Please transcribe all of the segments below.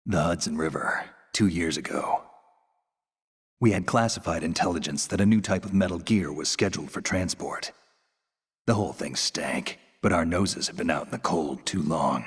The Hudson River, 2 years ago. We had classified intelligence that a new type of metal gear was scheduled for transport. The whole thing stank, but our noses had been out in the cold too long.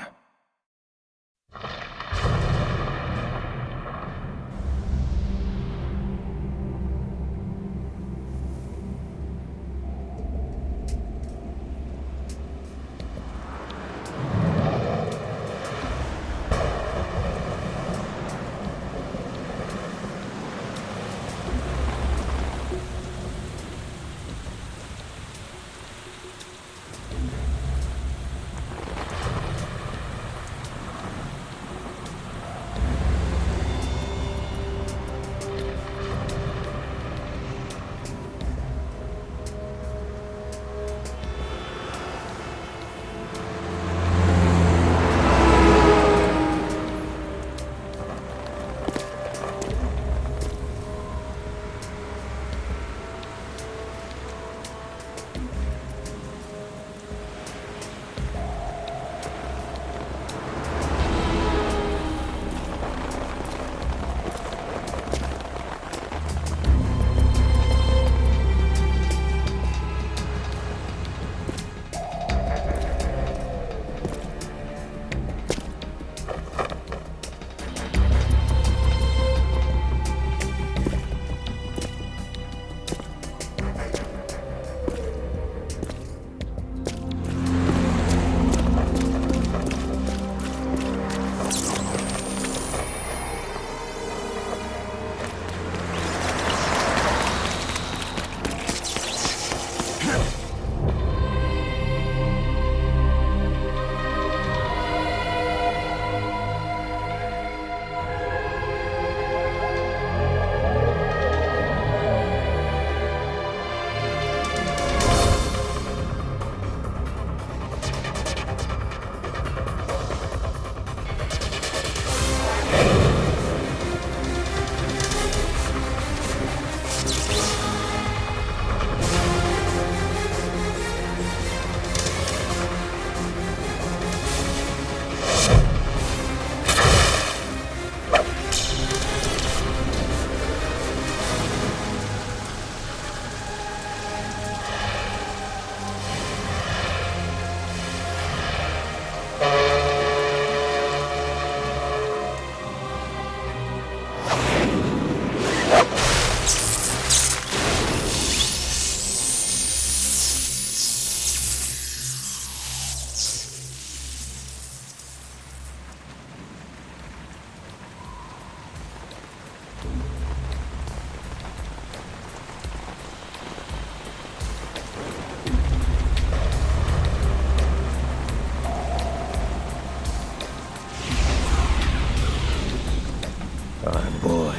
Our boy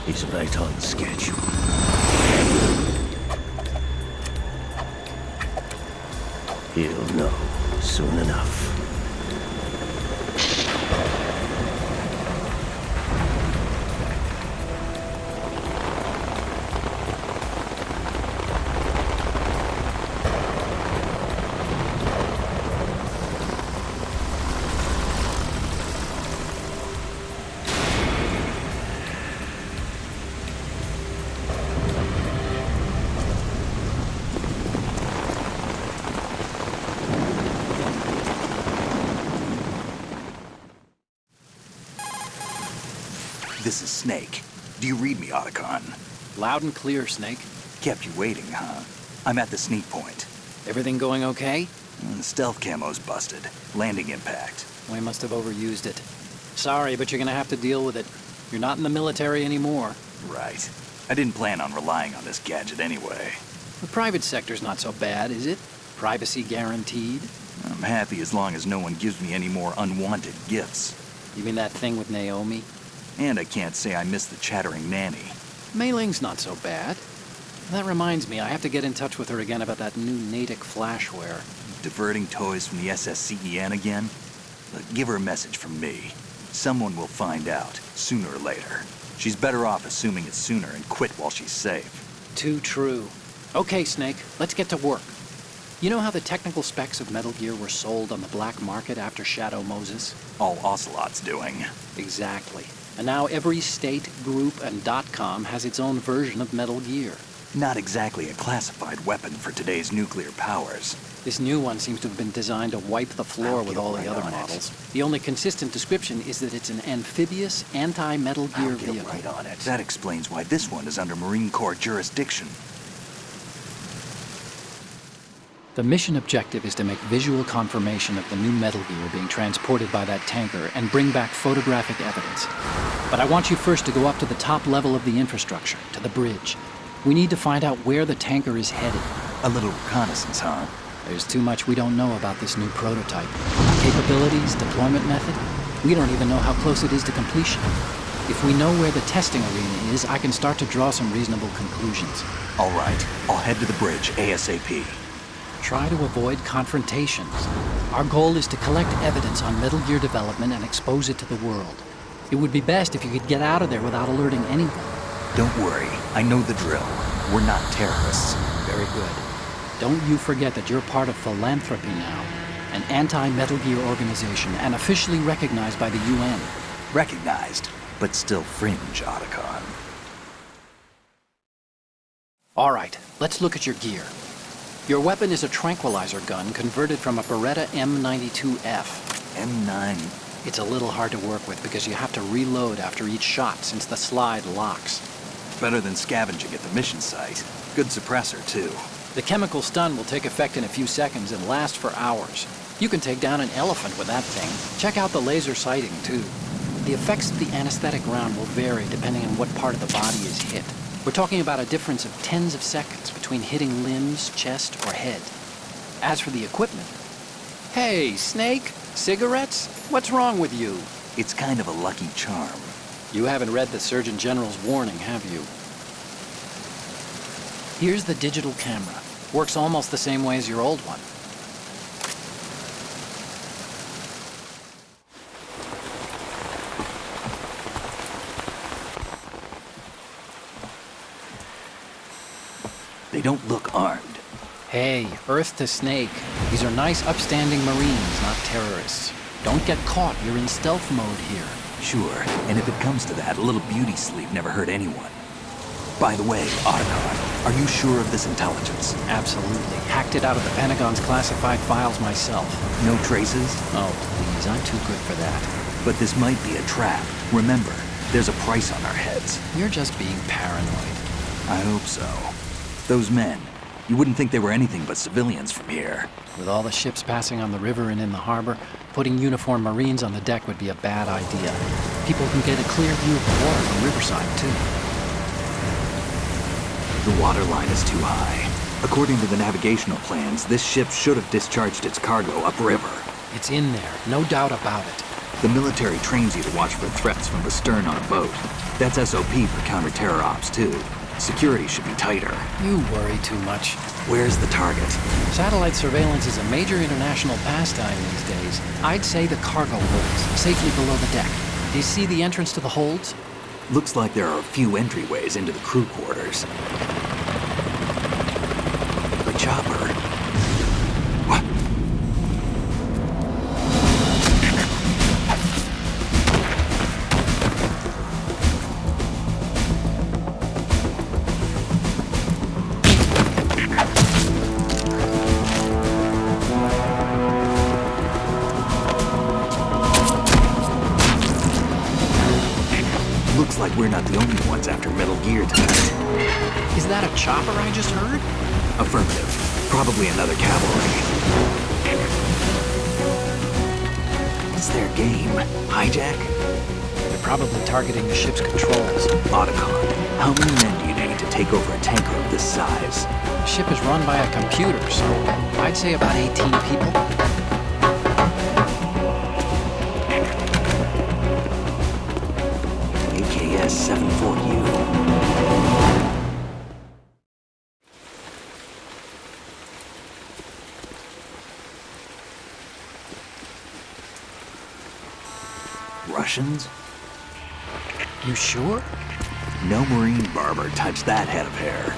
is right on schedule. He'll know soon enough. This is Snake. Do you read me, Otacon? Loud and clear, Snake. Kept you waiting, huh? I'm at the sneak point. Everything going okay? The stealth camo's busted. Landing impact. We must have overused it. Sorry, but you're gonna have to deal with it. You're not in the military anymore. Right. I didn't plan on relying on this gadget anyway. The private sector's not so bad, is it? Privacy guaranteed? I'm happy as long as no one gives me any more unwanted gifts. You mean that thing with Naomi? And I can't say I miss the chattering nanny. Mei Ling's not so bad. That reminds me, I have to get in touch with her again about that new Natick flashware. Diverting toys from the SSCEN again? Look, give her a message from me. Someone will find out, sooner or later. She's better off assuming it sooner and quit while she's safe. Too true. Okay, Snake, let's get to work. You know how the technical specs of Metal Gear were sold on the black market after Shadow Moses? All Ocelot's doing. Exactly. And now every state, group, and .com has its own version of Metal Gear. Not exactly a classified weapon for today's nuclear powers. This new one seems to have been designed to wipe the floor with all the other models. The only consistent description is that it's an amphibious, anti-Metal Gear vehicle. Right on it. That explains why this one is under Marine Corps jurisdiction. The mission objective is to make visual confirmation of the new Metal Gear being transported by that tanker and bring back photographic evidence. But I want you first to go up to the top level of the infrastructure, to the bridge. We need to find out where the tanker is headed. A little reconnaissance, huh? There's too much we don't know about this new prototype. Capabilities, deployment method. We don't even know how close it is to completion. If we know where the testing arena is, I can start to draw some reasonable conclusions. All right, I'll head to the bridge ASAP. Try to avoid confrontations. Our goal is to collect evidence on Metal Gear development and expose it to the world. It would be best if you could get out of there without alerting anyone. Don't worry, I know the drill. We're not terrorists. Very good. Don't you forget that you're part of Philanthropy now, an anti-Metal Gear organization and officially recognized by the UN. Recognized, but still fringe, Otacon. All right, let's look at your gear. Your weapon is a tranquilizer gun converted from a Beretta M92F. M9. It's a little hard to work with because you have to reload after each shot since the slide locks. Better than scavenging at the mission site. Good suppressor, too. The chemical stun will take effect in a few seconds and last for hours. You can take down an elephant with that thing. Check out the laser sighting, too. The effects of the anesthetic round will vary depending on what part of the body is hit. We're talking about a difference of tens of seconds between hitting limbs, chest, or head. As for the equipment... Hey, Snake! Cigarettes? What's wrong with you? It's kind of a lucky charm. You haven't read the Surgeon General's warning, have you? Here's the digital camera. Works almost the same way as your old one. They don't look armed. Hey, Earth to Snake. These are nice, upstanding Marines, not terrorists. Don't get caught. You're in stealth mode here. Sure, and if it comes to that, a little beauty sleep never hurt anyone. By the way, Otacon, are you sure of this intelligence? Absolutely. Hacked it out of the Pentagon's classified files myself. No traces? Oh, please, I'm too good for that. But this might be a trap. Remember, there's a price on our heads. You're just being paranoid. I hope so. Those men, you wouldn't think they were anything but civilians from here. With all the ships passing on the river and in the harbor, putting uniformed Marines on the deck would be a bad idea. People can get a clear view of the water from Riverside, too. The water line is too high. According to the navigational plans, this ship should have discharged its cargo upriver. It's in there, no doubt about it. The military trains you to watch for threats from the stern on a boat. That's SOP for counter-terror ops, too. Security should be tighter. You worry too much. Where's the target? Satellite surveillance is a major international pastime these days. I'd say the cargo holds, safely below the deck. Do you see the entrance to the holds? Looks like there are a few entryways into the crew quarters. The chopper. What? Looks like we're not the only ones after Metal Gear tonight. Is that a chopper I just heard? Affirmative. Probably another cavalry. What's their game? Hijack? They're probably targeting the ship's controls. Otacon, how many men do you need to take over a tanker of this size? The ship is run by a computer, so I'd say about 18 people. AKS 74U. Russians? You sure? No Marine barber touched that head of hair.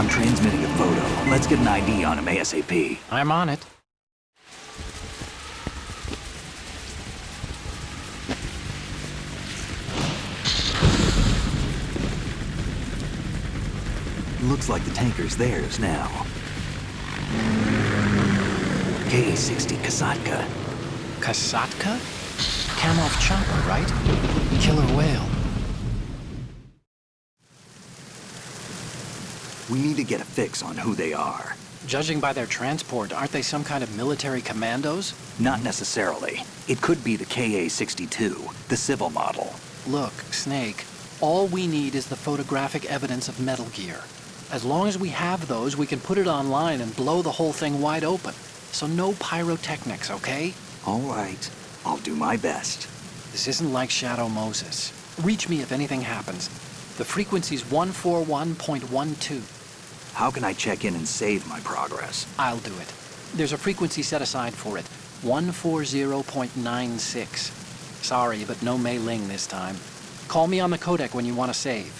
I'm transmitting a photo. Let's get an ID on him ASAP. I'm on it. Looks like the tanker's theirs now. KA-60 Kasatka. Kasatka? Kamov chopper, right? Killer whale. We need to get a fix on who they are. Judging by their transport, aren't they some kind of military commandos? Not necessarily. It could be the KA-62, the civil model. Look, Snake, all we need is the photographic evidence of Metal Gear. As long as we have those, we can put it online and blow the whole thing wide open. So no pyrotechnics, okay? All right. I'll do my best. This isn't like Shadow Moses. Reach me if anything happens. The frequency's 141.12. How can I check in and save my progress? I'll do it. There's a frequency set aside for it. 140.96. Sorry, but no Mei Ling this time. Call me on the codec when you want to save.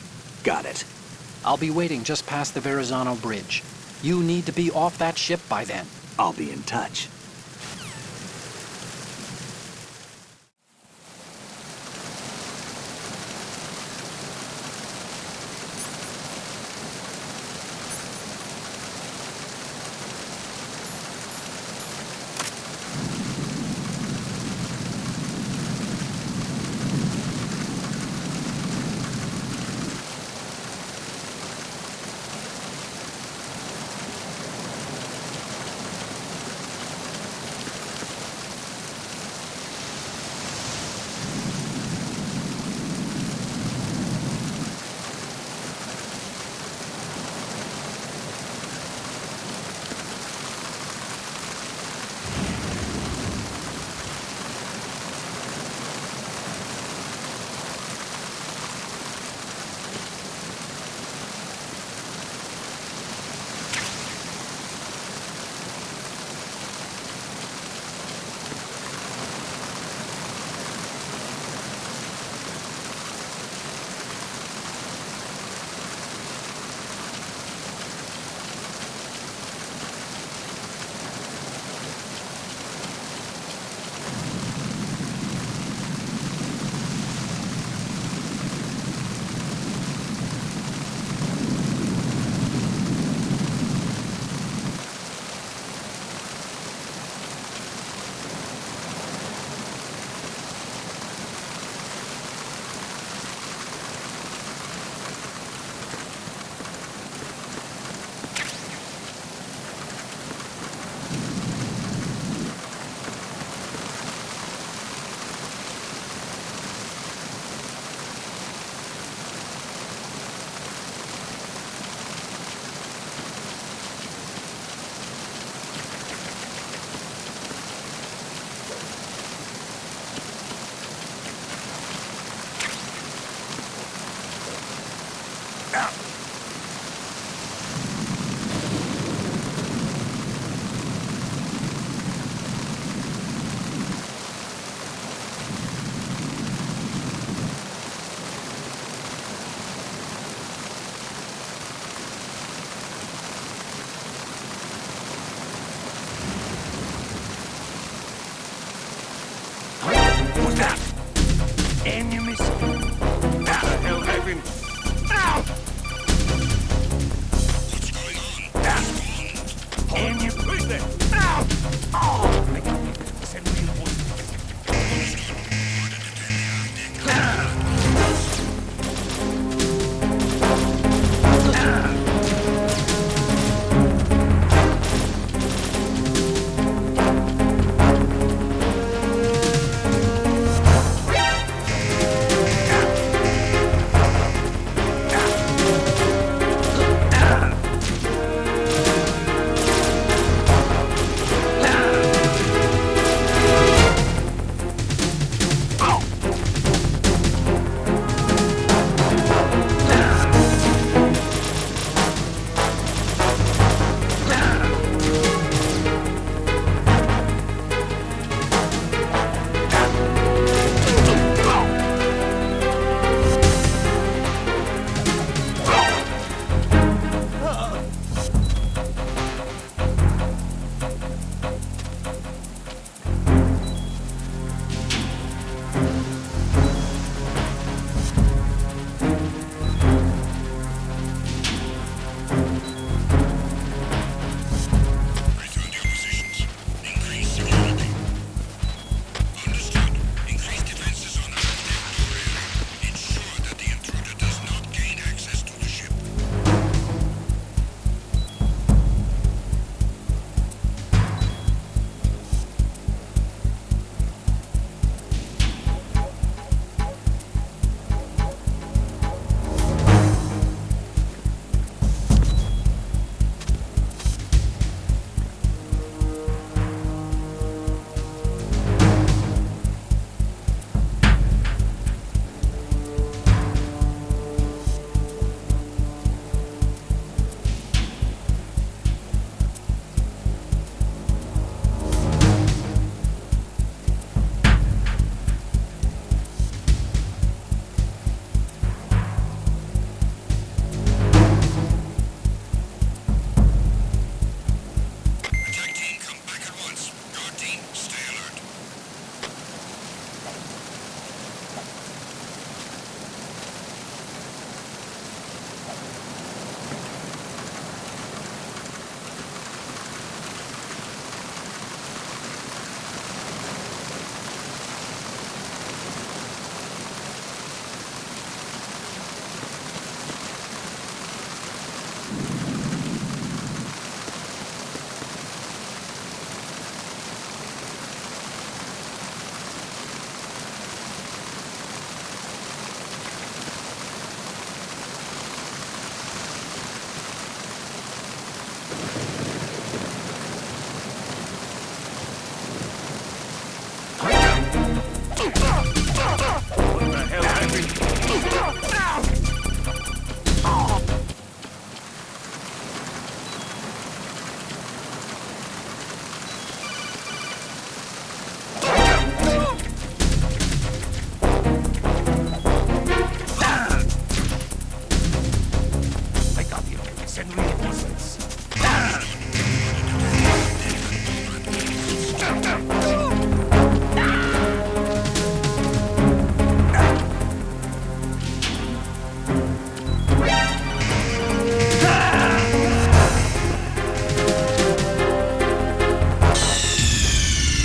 Got it. I'll be waiting just past the Verrazano Bridge. You need to be off that ship by then. I'll be in touch.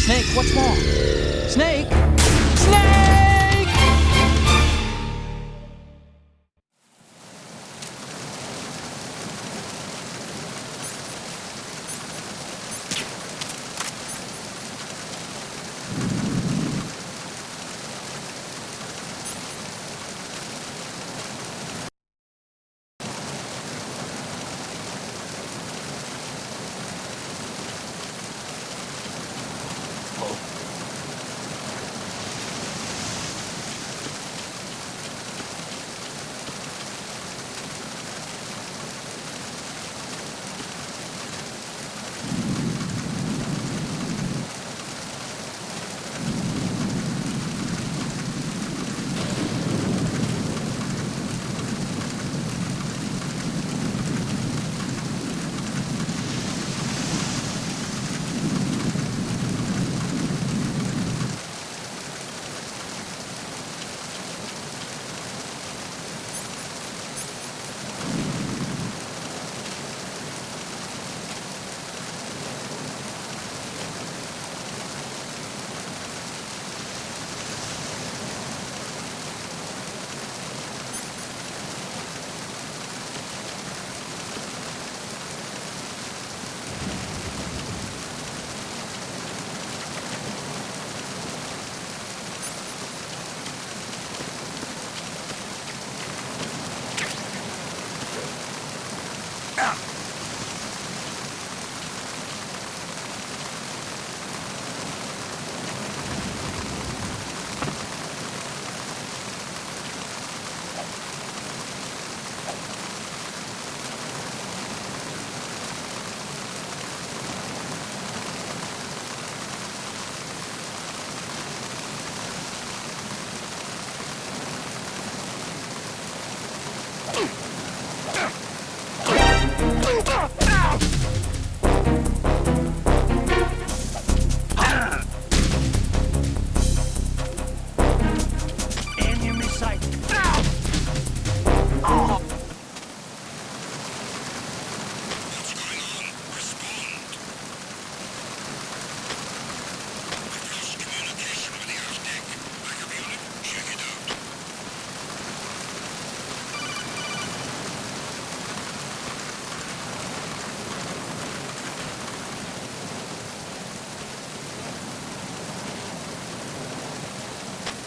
Snake, what's wrong? Snake! Snake!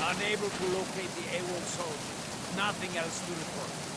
Unable to locate the AWOL soldier. Nothing else to report.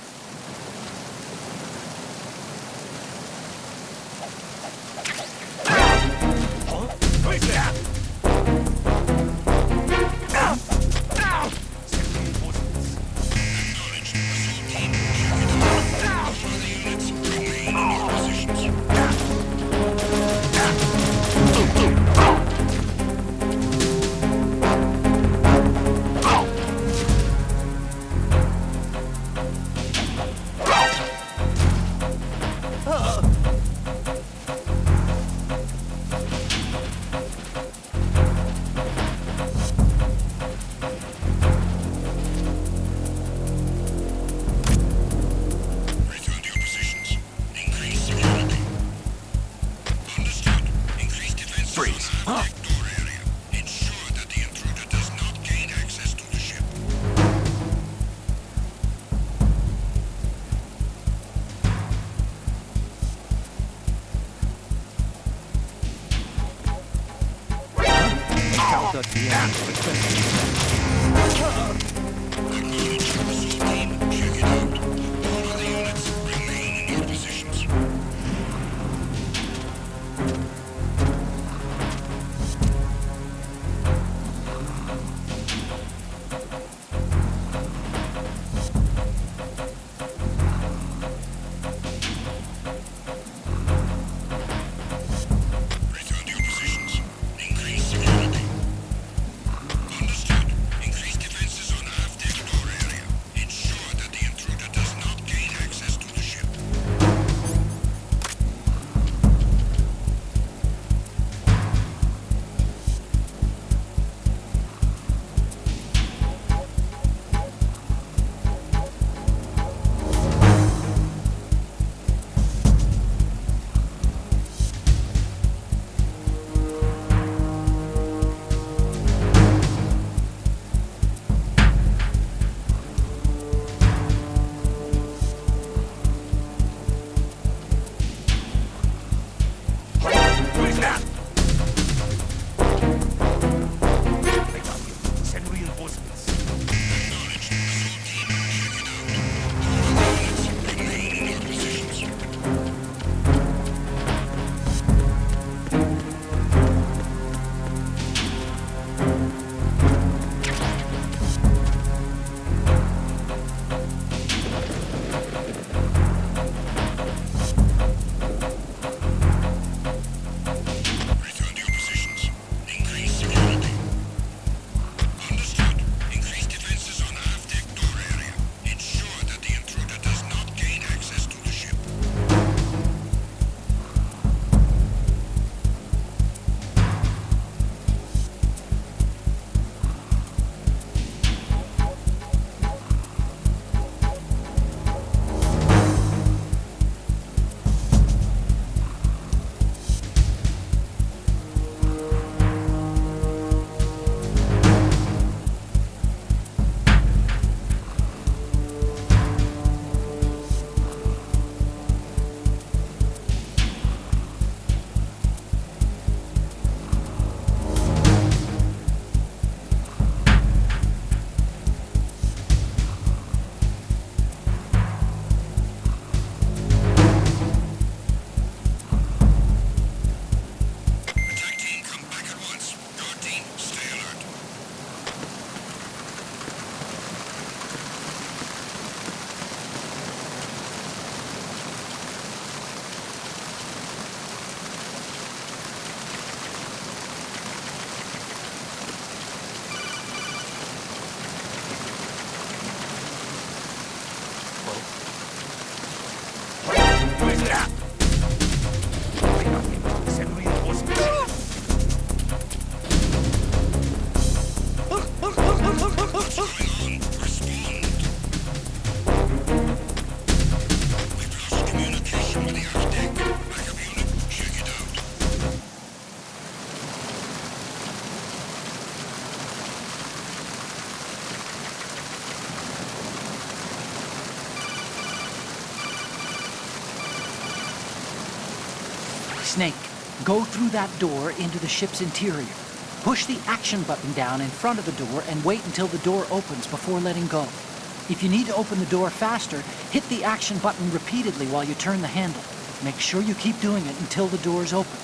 Snake, go through that door into the ship's interior. Push the action button down in front of the door and wait until the door opens before letting go. If you need to open the door faster, hit the action button repeatedly while you turn the handle. Make sure you keep doing it until the door's open.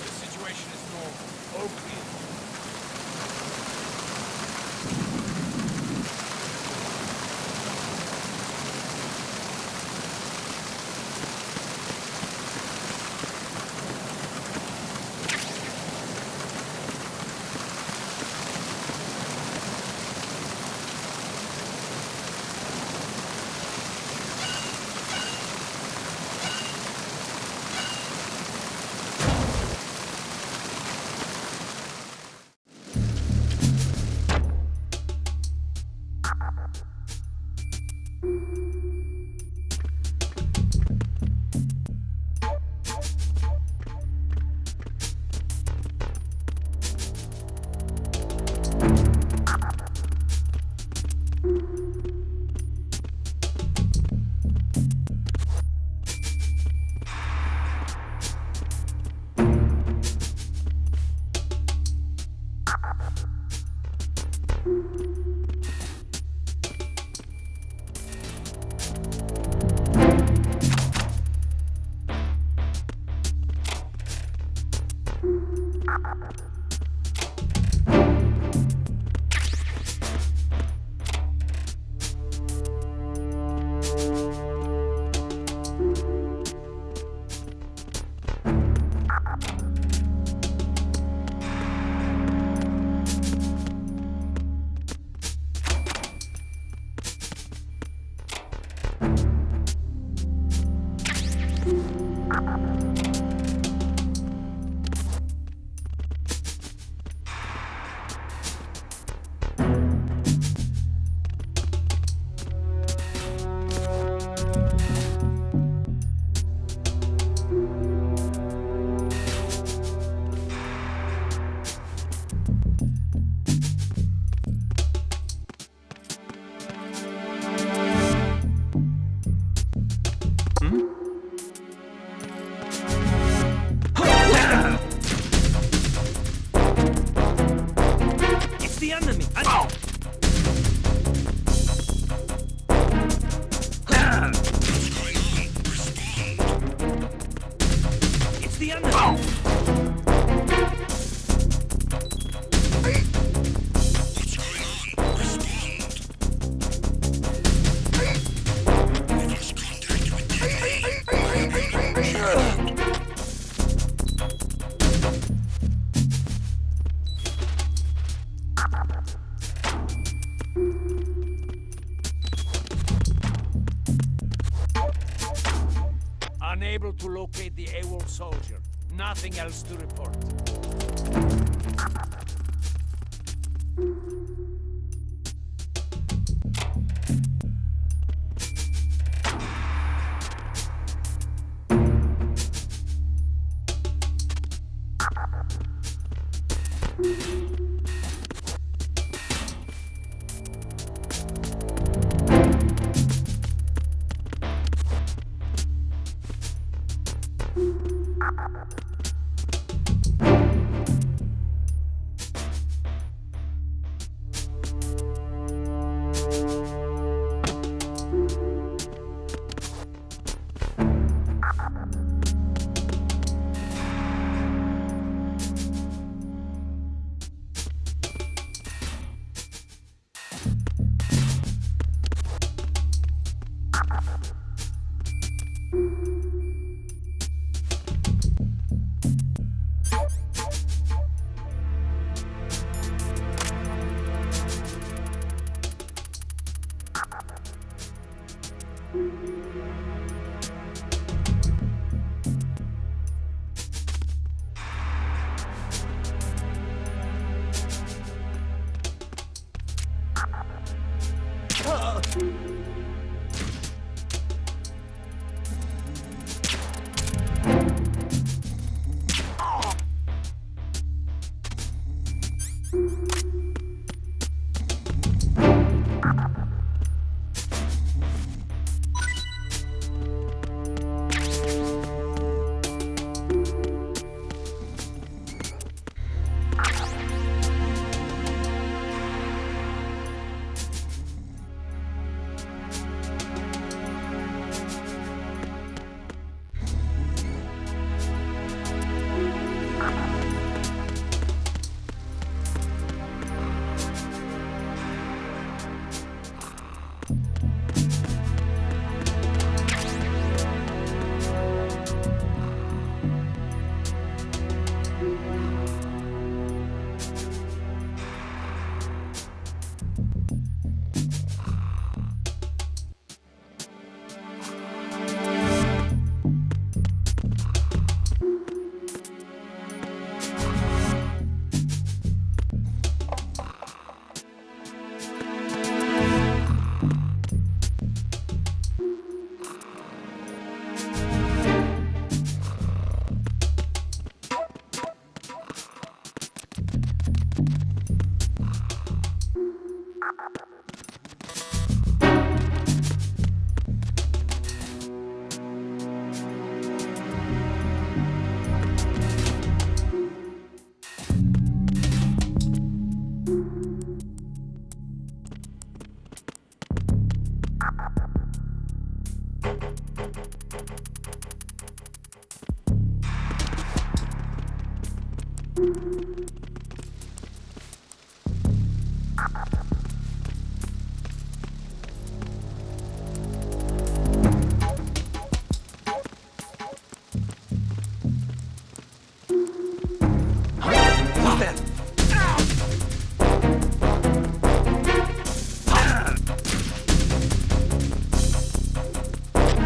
The situation is normal. All clear. Unable to locate the AWOL soldier. Nothing else to report.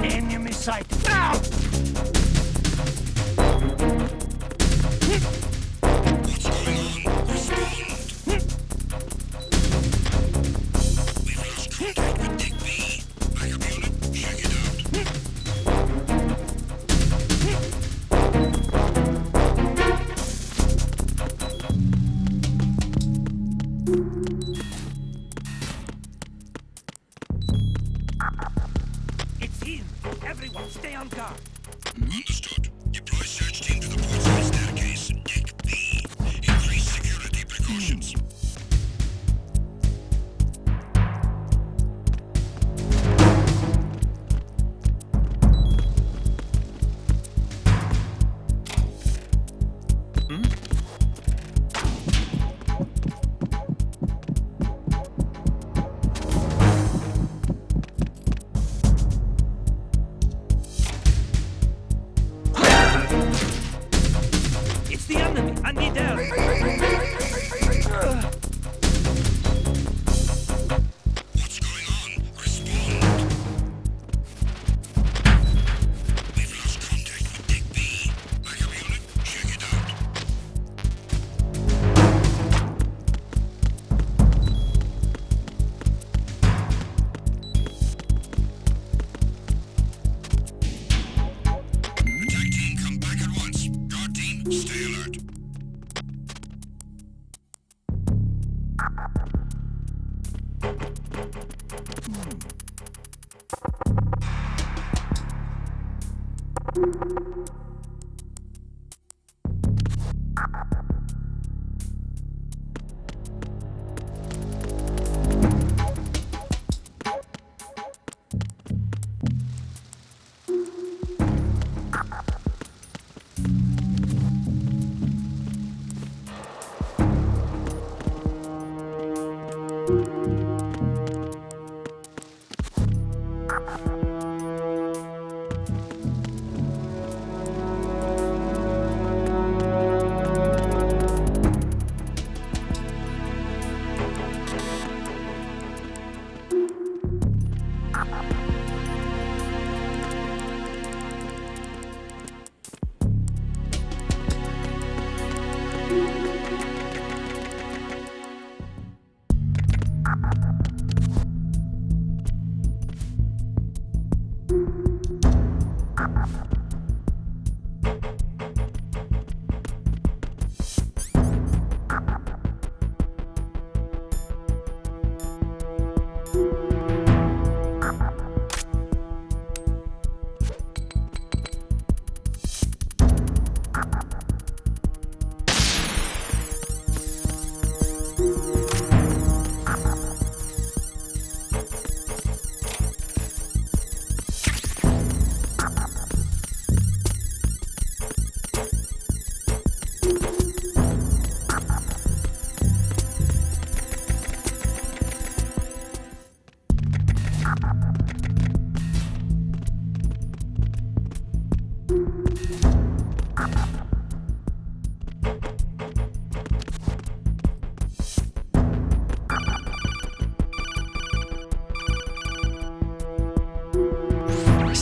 Enemy sight. It's him! Everyone, stay on guard! Understood. Deploy search team to the portside staircase. Deck B. Increase security precautions.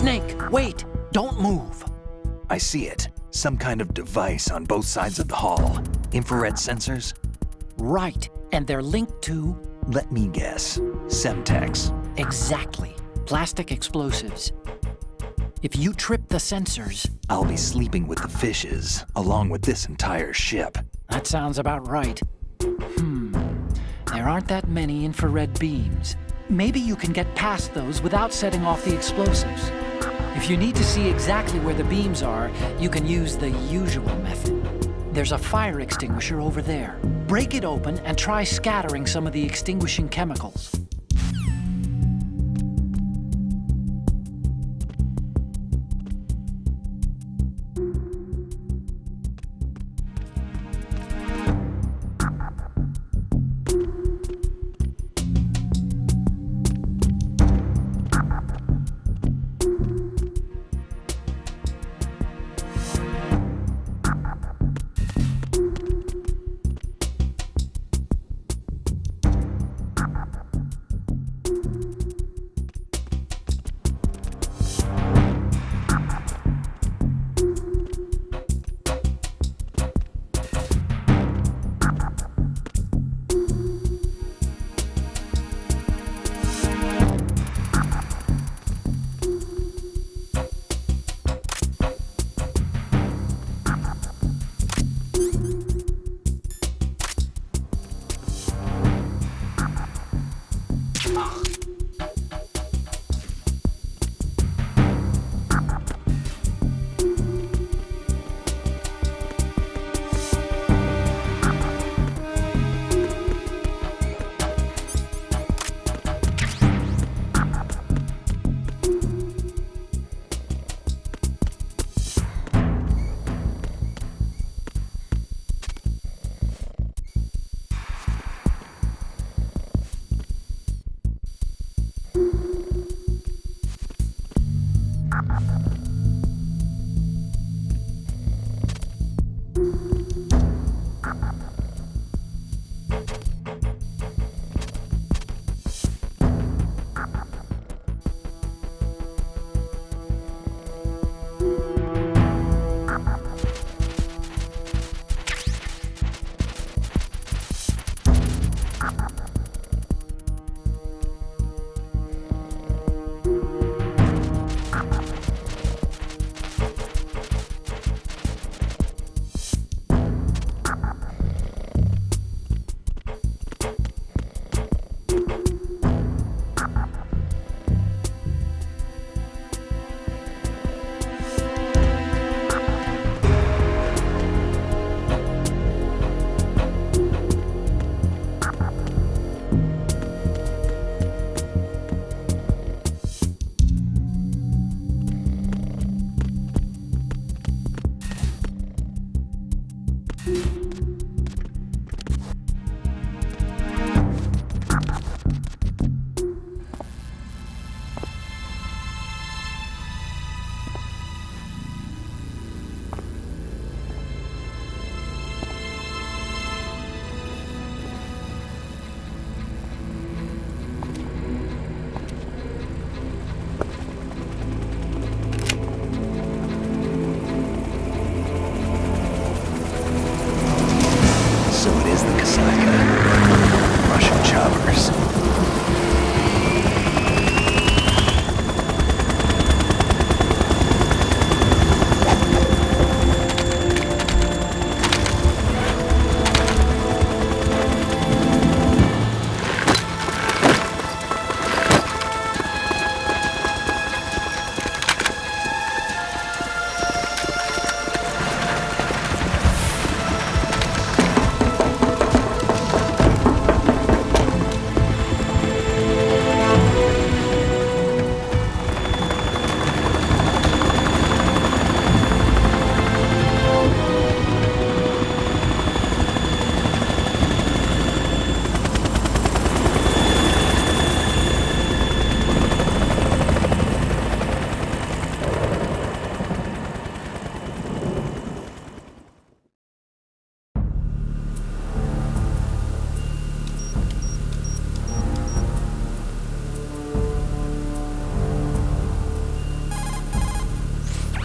Snake, wait! Don't move! I see it. Some kind of device on both sides of the hall. Infrared sensors? Right, and they're linked to... Let me guess. Semtex. Exactly. Plastic explosives. If you trip the sensors... I'll be sleeping with the fishes, along with this entire ship. That sounds about right. There aren't that many infrared beams. Maybe you can get past those without setting off the explosives. If you need to see exactly where the beams are, you can use the usual method. There's a fire extinguisher over there. Break it open and try scattering some of the extinguishing chemicals.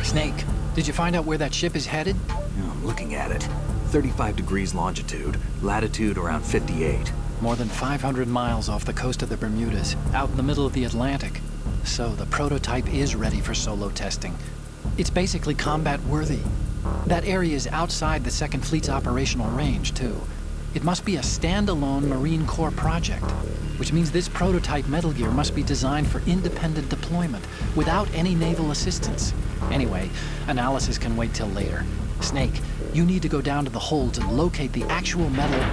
Snake, did you find out where that ship is headed? Yeah, I'm looking at it. 35 degrees longitude, latitude around 58. More than 500 miles off the coast of the Bermudas, out in the middle of the Atlantic. So the prototype is ready for solo testing. It's basically combat-worthy. That area is outside the Second Fleet's operational range, too. It must be a standalone Marine Corps project, which means this prototype Metal Gear must be designed for independent deployment, without any naval assistance. Anyway, analysis can wait till later. Snake, you need to go down to the holds and locate the actual metal...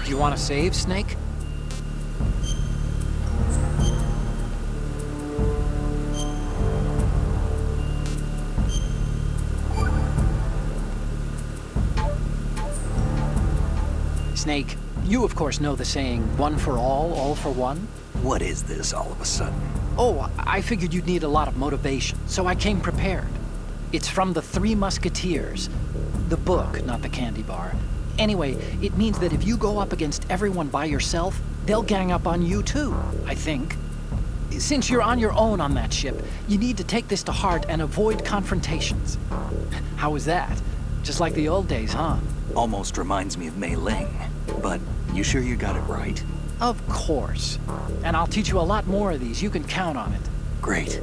You want to save, Snake? Snake, you of course know the saying, one for all for one? What is this all of a sudden? Oh, I figured you'd need a lot of motivation, so I came prepared. It's from the Three Musketeers. The book, not the candy bar. Anyway, it means that if you go up against everyone by yourself, they'll gang up on you too, I think. Since you're on your own on that ship, you need to take this to heart and avoid confrontations. How was that? Just like the old days, huh? Almost reminds me of Mei Ling. But you sure you got it right? Of course. And I'll teach you a lot more of these. You can count on it. Great.